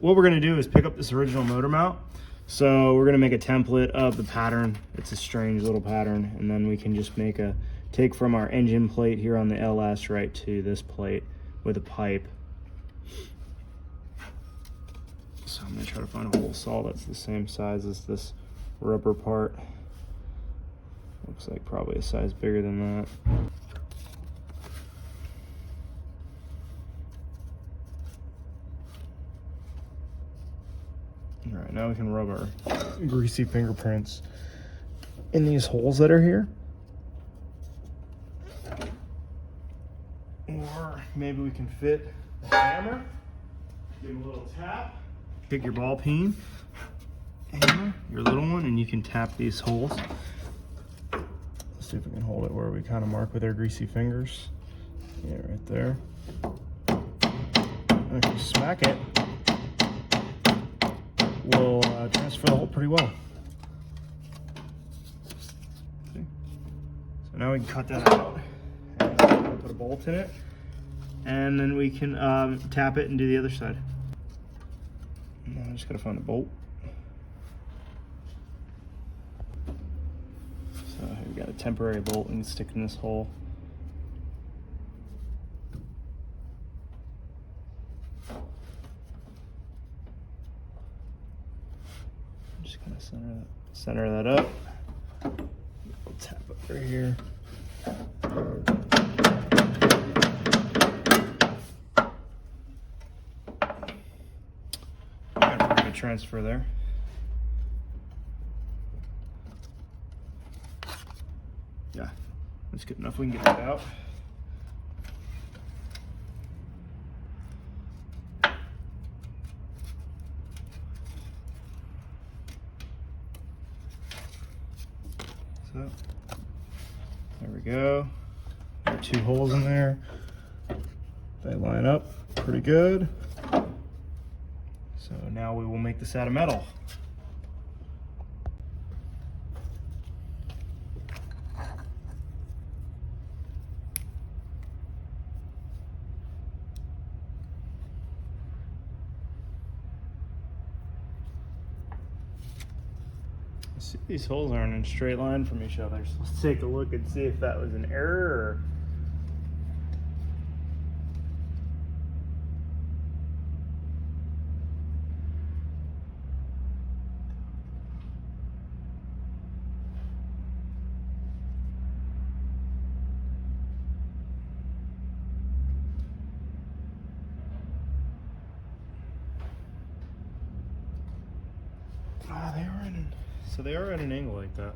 what we're gonna do is pick up this original motor mount. So we're gonna make a template of the pattern. It's a strange little pattern, and then we can just take from our engine plate here on the LS right to this plate with a pipe. So I'm gonna try to find a hole saw that's the same size as this rubber part. Looks like probably a size bigger than that. All right, now we can rub our greasy fingerprints in these holes that are here. Or maybe we can fit a hammer, give it a little tap. Take your ball peen, hammer, your little one, and you can tap these holes. Let's see if we can hold it where we kind of mark with our greasy fingers. Yeah, right there. And if you smack it, we'll transfer the hole pretty well. See? So now we can cut that out and put a bolt in it, and then we can tap it and do the other side. Now I just gotta find a bolt. So here we got a temporary bolt and stick in this hole. Just gonna center that up. We'll tap it right here. Got a pretty good transfer there. Yeah, that's good enough. We can get that out. So there we go. There are 2 holes in there. They line up pretty good. So now we will make this out of metal. See, these holes aren't in a straight line from each other, so let's take a look and see if that was an error or... So they are at an angle like that.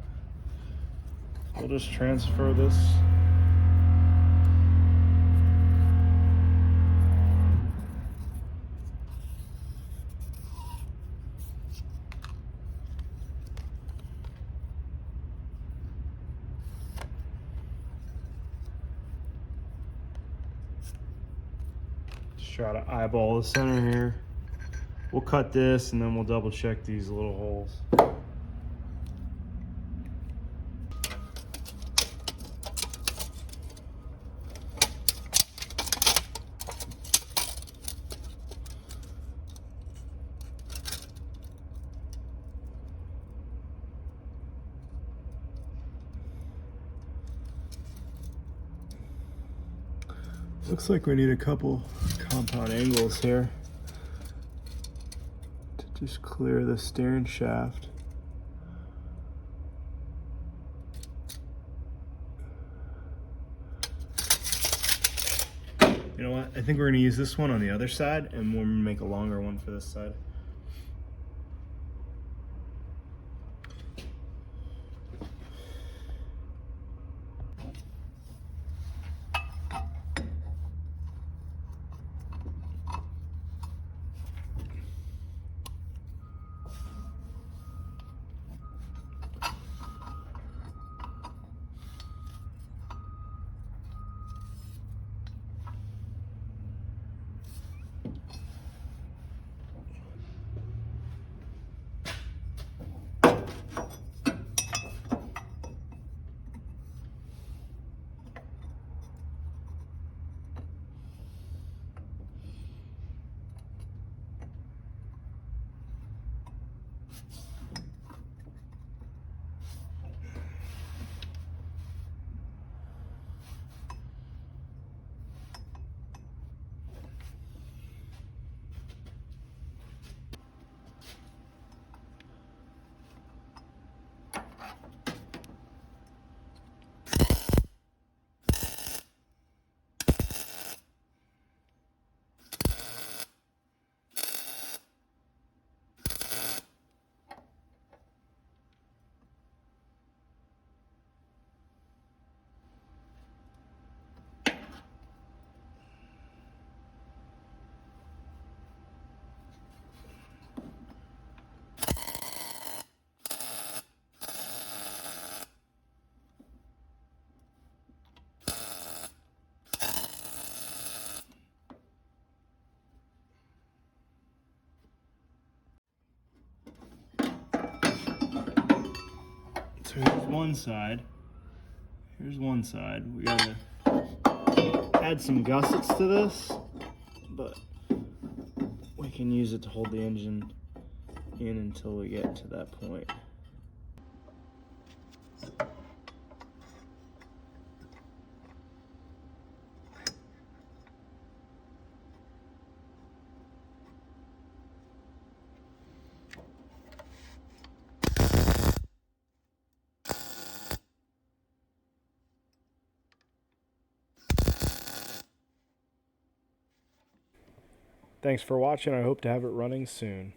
We'll just transfer this. Just try to eyeball the center here. We'll cut this and then we'll double check these little holes. Looks like we need a couple compound angles here to just clear the steering shaft. You know what? I think we're going to use this one on the other side, and we'll make a longer one for this side. So here's one side. Here's one side. We gotta add some gussets to this, but we can use it to hold the engine in until we get to that point. Thanks for watching. I hope to have it running soon.